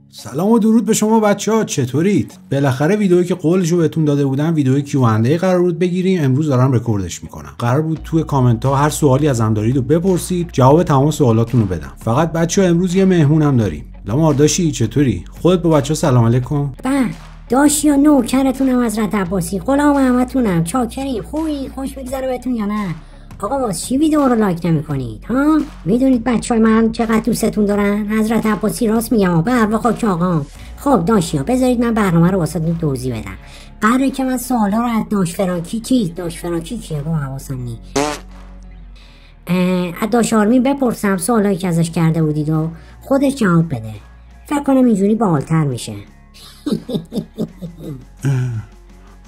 سلام و درود به شما بچه‌ها، چطورید؟ بالاخره ویدیویی که قولشو بهتون داده بودم، ویدیوی Q&A قرار بود بگیریم. امروز دارم رکوردش میکنم. قرار بود توی کامنت ها هر سوالی ازم دارید رو بپرسید، جواب تمام سوالاتون رو بدم. فقط بچه‌ها امروز یه مهمونم داریم. لامار داشی چطوری؟ خودت با بچه‌ها سلام علیکم. داشی و نوکرتونم حضرت عباسی، غلام همتونم، چاکریم. خوبی؟ خوش بگذره بهتون یا نه؟ آقا واسه چی ویدیو رو لایک نمی‌کنید ها؟ میدونید بچهای من چقدر دوستتون دارن؟ حضرت عباسی راست میگم، به هر خاک آقام. خب داشیا بذارید من برنامه رو واسهتون توضیح بدم. قراره که من سوالا رو از داش فرانکی کیه با حواسم نی. از داش آرمین بپرسم سوالایی که ازش کرده بودید و خودش جواب بده. فکر کنم اینجوری باحال‌تر میشه.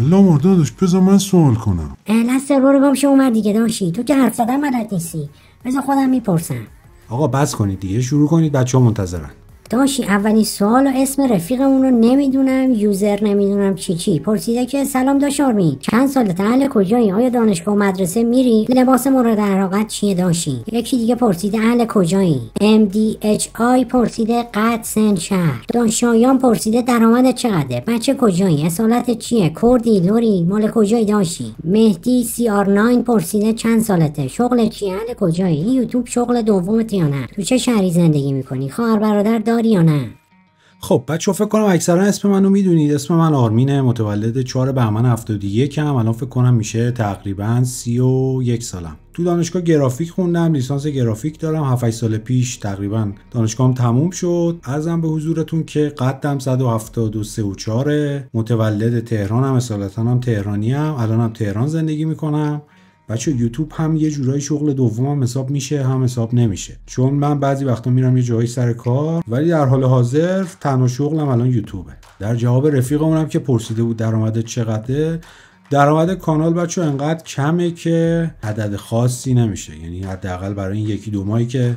لامار داداش بذار من سوال کنم. لسه رو گم شو اومد دیگه داشی، تو که حرف زدن بلد نیستی، بذار خودم میپرسم. آقا بس کنید دیگه، شروع کنید، بچه‌ها منتظرن. داشی اولین سوال و اسم رفیقمون رو نمیدونم، یوزر نمیدونم چی پرسیده که سلام داش آرمین، چند سالته، اهل کجایی، آیا دانشگاه و مدرسه میری، لباس مورد علاقت چیه داشی. یکی دیگه پرسیده اهل کجایی، MDHI پرسیده قد سن شهر، داشایان پرسیده درآمدت چقدره، بچه کجایی، اصالتت چیه، کردی لوری، مال کجایی داشی. مهدی CR9 پرسیده چند سالته، شغل چیه، اهل کجایی، این یوتیوب شغل دومت یا نه، تو چه شهری زندگی میکنی، خواهر برادر داری یا نه. خب بچه‌ها فکر کنم اکثرا اسم منو میدونید. اسم من آرمینه، متولد 4 بهمن 71 ام. الان فکر کنم میشه تقریبا 31 سالم. تو دانشگاه گرافیک خوندم، لیسانس گرافیک دارم. 7 سال پیش تقریبا دانشگاهم تموم شد. عرضم به حضورتون که قدم 173 و 4، متولد تهرانم، اصالتا هم تهرانی ام. الانم تهران زندگی میکنم. بچه یوتیوب هم یه جورایی شغل دومم حساب میشه، هم حساب نمیشه، چون من بعضی وقتا میرم یه جایی سر کار، ولی در حال حاضر تنها شغلم الان یوتیوبه. در جواب رفیقمونم که پرسیده بود درآمدت چقدره، درآمد کانال بچه انقدر کمه که عدد خاصی نمیشه. یعنی حداقل برای این یکی دو ماهی که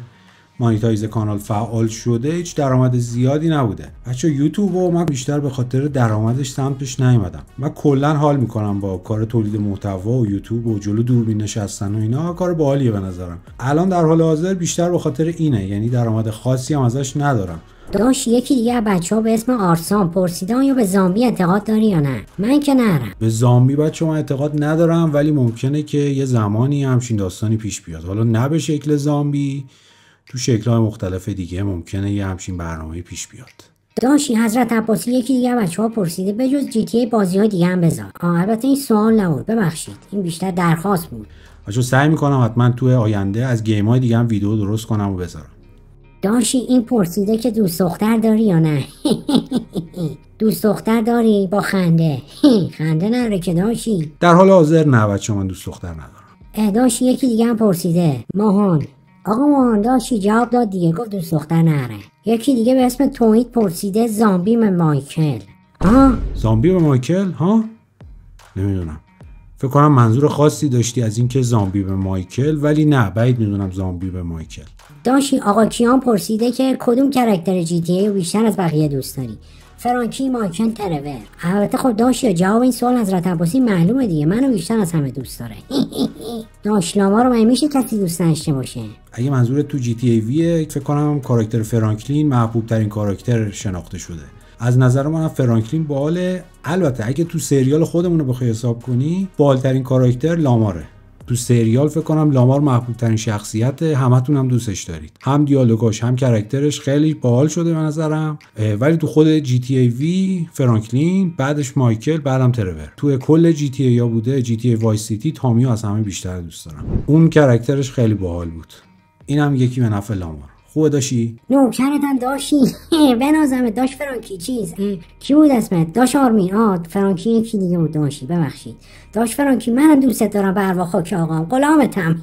مانیتایز کانال فعال شده هیچ درآمد زیادی نبوده. بچه یوتیوب و من بیشتر به خاطر درآمدش سمتش نیومدم. من کلا حال میکنم با کار تولید محتوا و یوتیوب و جلو دوربین نشستن و اینا، کار باحالیه به نظرم. الان در حال حاضر بیشتر به خاطر اینه، یعنی درآمد خاصی هم ازش ندارم. داش یکی دیگه بچه‌ها به اسم آرسان پرسیدن آیا به زامبی اعتقاد داری یا نه. من که نرم. به زامبی بچه من اعتقاد ندارم، ولی ممکنه که یه زمانی همچین داستانی پیش بیاد. حالا نه به شکل زامبی، تو شکل‌های مختلف دیگه ممکنه یه همچین برنامه‌ای پیش بیاد. داشی حضرت عباسی یکی دیگه بچه‌ها پرسیده به جز GTA بازی‌های دیگه هم بذار. البته این سوال نبود، ببخشید، این بیشتر درخواست بود. بچه‌ها سعی می‌کنم حتما توی آینده از گیم‌های دیگه هم ویدیو درست کنم و بذارم. داشی این پرسیده که دوست دختر داری یا نه. دوست دختر داری؟ با خنده. خنده نره که داشی. در حال حاضر نه بچه‌ها، من دوست دختر ندارم. داشی یکی دیگه هم پرسیده ماهان. آقا ماهان داشی جواب داد دیگه، گفت دوست دختر نره. یکی دیگه به اسم توییت پرسیده زامبی به مایکل. زامبی به مایکل ها؟ نمیدونم، فکر کنم منظور خاصی داشتی از اینکه زامبی به مایکل، ولی نه، بعید میدونم زامبی به مایکل. داشی آقا کیان پرسیده که کدوم کاراکتر GTA رو بیشتر از بقیه دوست داری؟ فرانکی، مایکل، ترور. البته خب داشی جواب این سوال حضرت عباسی معلومه دیگه، منو بیشتر از همه دوست داره. داش لاما رو میشه کسی دوست داشته باشه. اگه منظورت تو GTA ویه، فکر کنم کاراکتر فرانکلین محبوب ترین کاراکتر شناخته شده. از نظر من فرانکلین باحاله. البته اگه تو سریال خودمون رو بخوای حساب کنی، باحال‌ترین کاراکتر لاماره. تو سریال فکر کنم لامار محبوب ترین شخصیت، همتون هم دوستش دارید. هم دیالوگاش هم کاراکترش خیلی باحال شده به نظرم. ولی تو خود GTA وی فرانکلین، بعدش مایکل، بعدم ترور. تو کل GTA یا بوده GTA وایس سیتی، تامیو از همه بیشتر دوست دارم. اون کاراکترش خیلی باحال بود. اینم یکی به نفع لامار. خوبه داشی؟ نوکرتم داشی. بنازمت داش فرانکی. کی بود اسمت؟ داش آرمین. فرانکی یکی دیگه بود داشی، ببخشید. داش فرانکی منم دوست دارم، به ارواح خاک آقام، غلامتم.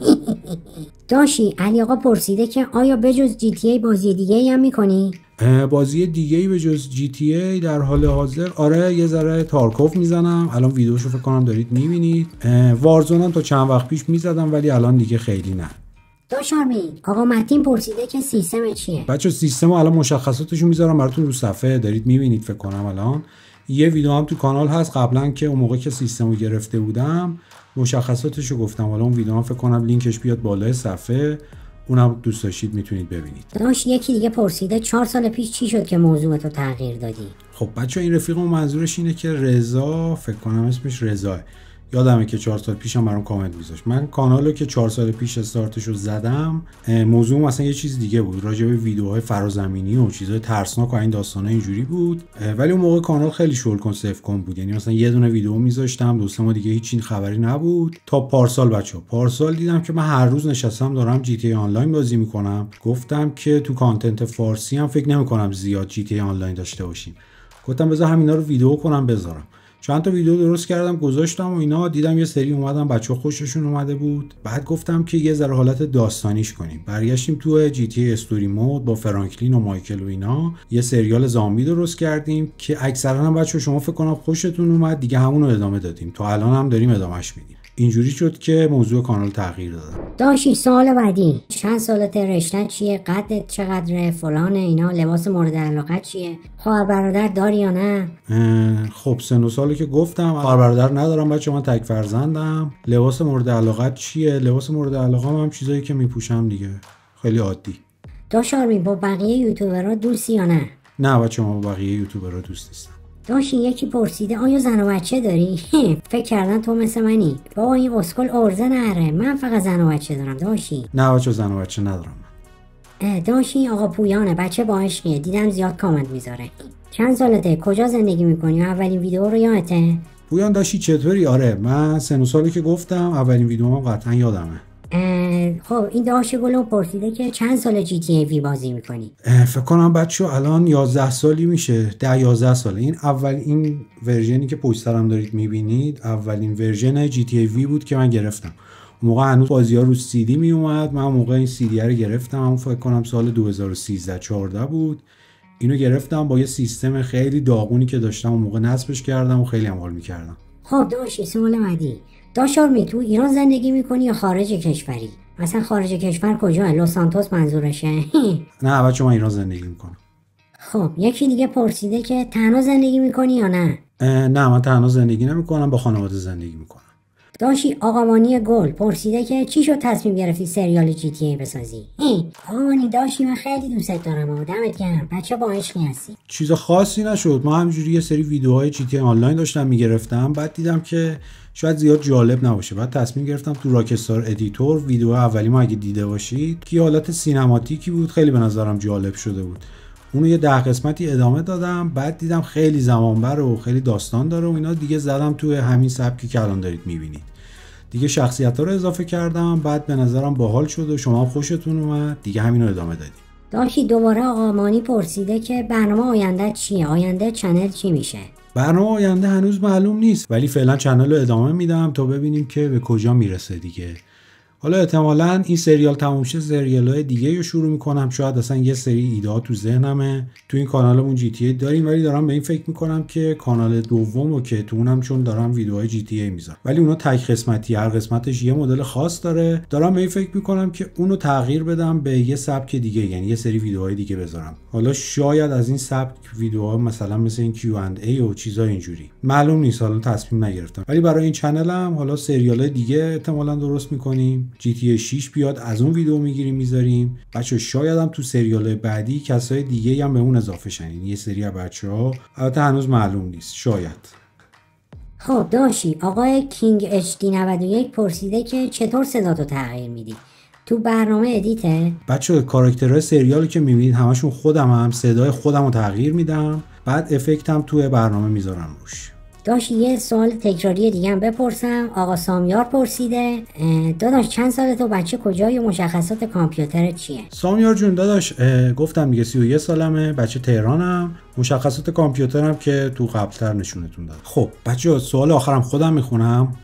داشی علی آقا پرسیده که آیا بجز GTA بازی دیگه ای هم میکنی؟ بازی دیگه ای به جز GTA در حال حاضر آره، یه ذره تارکوف میزنم. الان ویدیوشو فکر کنم دارید میبینید. وارزون هم تا چند وقت پیش میزدم، ولی الان دیگه خیلی نه. داش آرمین آقا متین پرسیده که سیستم چیه؟ بچه سیستم الان مشخصاتشو میذارم براتون رو صفحه، دارید میبینید فکر کنم. الان یه ویدیو هم تو کانال هست قبلا که اون موقع که سیستمو گرفته بودم مشخصاتشو گفتم. حالا اون ویدیو هم فکر کنم لینکش بیاد بالای صفحه. اونم دوست داشتید میتونید ببینید. داشت یکی دیگه پرسیده 4 سال پیش چی شد که موضوعتو تغییر دادی؟ خب بچه این رفیقم منظورش اینه که رضا، فکر کنم اسمش رضاه، یادمه که 4 سال پیشم برام کامنت میذاشت. من کانالو که 4 سال پیش استارتشو زدم، موضوع مثلا یه چیز دیگه بود، راجع به ویدیوهای فرازمینی و چیزای ترسناک و این داستانا اینجوری بود. ولی اون موقع کانال خیلی شل کن سیف کن بود، یعنی مثلا یه دونه ویدیو میذاشتم، 2-3 ماه دیگه هیچ خبری نبود. تا پارسال بچه‌ها، پارسال دیدم که من هر روز نشستم دارم جی تی ای آنلاین بازی میکنم. گفتم که تو کانتنت فارسی هم فکر نمی‌کنم زیاد جی تی ای آنلاین داشته باشیم. گفتم بذار همینا رو ویدیو کنم بذارم. چند تا ویدیو درست کردم گذاشتم و اینا، دیدم یه سری اومدن بچه‌ها خوششون اومده بود. بعد گفتم که یه ذره حالت داستانیش کنیم. برگشتیم تو جی تی ای استوری مود با فرانکلین و مایکل و اینا یه سریال زامبی درست کردیم که اکثرا هم بچه‌ها شما فکر کنم خوشتون اومد، دیگه همون رو ادامه دادیم. تا الان هم داریم ادامهش میدیم. اینجوری شد که موضوع کانال تغییر دادم. داشتی سوال بعدی، چند سالت، رشته‌ت چیه، قدت چقدره، فلان اینا، لباس مورد علاقه چیه، خواهر برادر داری یا نه؟ خب سن و سالی که گفتم، خواهر برادر ندارم بچه، من تک فرزندم. لباس مورد علاقه چیه؟ لباس مورد علاقه هم چیزایی که میپوشم دیگه، خیلی عادی. داش آرمین با بقیه یوتیوبرها دوستی یا نه؟ نه بچه، ما با بقیه یوتیوبرها دوست نیستم. داشتی یکی پرسیده آیا زن و بچه داری؟ فکر کردن تو مثل منی. بابا این اسکل ارزه نره، من فقط زن و بچه دارم. داشتی؟ نه بچه، زن و بچه ندارم من. داشتی آقا پویانه، بچه با عشقیه، دیدم زیاد کامنت میذاره. چند سالته، کجا زندگی میکنی، اولین ویدیو رو یادته؟ پویان داشتی چطوری؟ آره من سن و سالی که گفتم اولین ویدیوام قطعا یادمه. خب این داش گلو پرسیده که چند سال جی تی ای وی بازی میکنی؟ فکر کنم بچه الان 11 سالی میشه، 10-11 ساله. این ورژنی که پشت سرم دارید میبینید اولین ورژن جی تی ای وی بود که من گرفتم. اون موقع هنوز بازی ها رو سی دی می اومد. من اون موقع این سی دی رو گرفتم، اون فکر کنم سال 2013-14 بود. اینو گرفتم با یه سیستم خیلی داغونی که داشتم اون موقع نصبش کردم و خیلی هم حال میکردم. خب داشتی سوال بعدی، داش آرمین تو ایران زندگی میکنی یا خارج کشوری؟ مثلا خارج کشور کجا؟ لس سانتوس منظورشه؟ نه بچه، من ایران زندگی میکنم. خب یکی دیگه پرسیده که تنها زندگی میکنی یا نه؟ نه من تنها زندگی نمیکنم، با خانواده زندگی میکنم. داشتی آقامانی گل پرسیده که چی شد تصمیم گرفتی سریال جی تی ای بسازی؟ آقامانی داشتی من خیلی دوست دارم و دمت گرم، بچه با عشقی هستی. چیز خاصی نشد، ما همینجوری یه سری ویدیوهای جی تی ای آنلاین داشتم میگرفتم، بعد دیدم که شاید زیاد جالب نباشه، بعد تصمیم گرفتم تو راکستار ادیتور ویدیو اولی ما اگه دیده باشید که حالت سینماتیکی بود، خیلی به نظرم جالب شده بود. اونو یه 10 قسمتی ادامه دادم، بعد دیدم خیلی زمان بره و خیلی داستان داره و اینا، دیگه زدم توی همین سبکی که الان دارید میبینید. دیگه شخصیت‌ها رو اضافه کردم، بعد به نظرم باحال شد و شما هم خوشتون اومد، دیگه همینو ادامه دادیم. داشتی دوباره آقامانی پرسیده که برنامه آینده چیه؟ آینده چنل چی میشه؟ برنامه آینده هنوز معلوم نیست، ولی فعلا چنل رو ادامه میدم تا ببینیم که به کجا میرسه دیگه. حالا احتمالاً این سریال تموم شه سریال‌های دیگه رو شروع میکنم، شاید اصلا یه سری ایده تو ذهنمه. تو این کانالمون جی تی ای داریم، ولی دارم به این فکر میکنم که کانال دومو که تو اونم، چون دارم ویدیوهای جی تی ای میذارم ولی اونا تک قسمتی، هر قسمتش یه مدل خاص داره، دارم به این فکر میکنم که اونو تغییر بدم به یه سبک دیگه، یعنی یه سری ویدیوهای دیگه بذارم. حالا شاید از این سبک ویدیوها مثلا مثل این کیو اند ای و چیزای اینجوری، معلوم نیست، حالا تصمیم نگرفتم. ولی برای این چنلم حالا سریال‌های دیگه احتمالاً درست میکنیم، جی تی ای 6 بیاد از اون ویدیو میگیریم میذاریم. بچه‌ها شاید هم تو سریال بعدی کسای دیگه هم به اون اضافه شن، یعنی یه سری از بچه‌ها، البته هنوز معلوم نیست، شاید. خب داشتی آقای کینگ اچ دی 91 پرسیده که چطور صداتو تغییر میدی؟ تو برنامه ادیته؟ بچه‌ها کاراکترهای سریالی که میبینید همشون خودم صدای خودم رو تغییر میدم، بعد افکتم توی برنامه میذارم روش. داشت یه سوال تکراری دیگه هم بپرسم. آقا سامیار پرسیده داداش چند ساله تو، بچه کجایی و مشخصات کامپیوتر چیه؟ سامیار جون داداش گفتم دیگه 31 سالمه، بچه تهرانم، مشخصات کامپیوترم که تو قبلتر نشونتون دادم. خب بچه سوال آخرم خودم میخونم.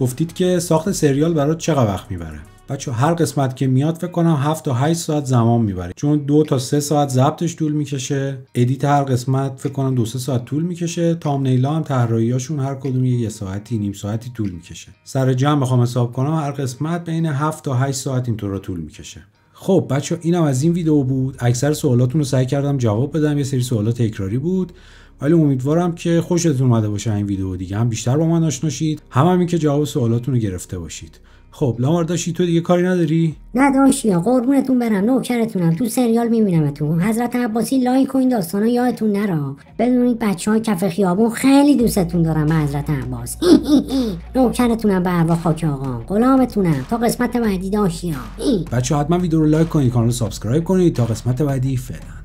گفتید که ساخت سریال برات چقدر وقت میبره؟ بچه هر قسمت که میاد فکر کنم 7 تا 8 ساعت زمان میبره، چون 2 تا 3 ساعت ضبطش طول میکشه، ادیت هر قسمت فکر کنم 2-3 ساعت طول میکشه، تامنیلا هم طراحیاشون هر کدوم یه ساعتی نیم ساعتی طول میکشه. سر جمع بخوام حساب کنم هر قسمت بین 7 تا 8 ساعت اینطورا طول میکشه. خب بچه اینم از این ویدیو بود. اکثر سوالاتون رو سعی کردم جواب بدم، یه سری سوالات تکراری بود، ولی امیدوارم که خوشتون اومده باشه این ویدیو. دیگه هم بیشتر با من آشنا شید، هم این که جواب سوالاتون رو گرفته باشید. خب لامار داشتی تو دیگه کاری نداری؟ نه داشتیا قربونتون برم، نوکرتونم، تو سریال میبینمتون. حضرت عباسی لایک و این داستانا یادتون نره. بدونید بچهای کف خیابون خیلی دوستتون دارم به حضرت عباس. نوکرتونم به ارواح خاک آقا، غلامتونم. تا قسمت بعدی داشتیا. بچه‌ها حتما ویدیو رو لایک کنید، کانال رو سابسکرایب کنید. تا قسمت بعدی فعلا.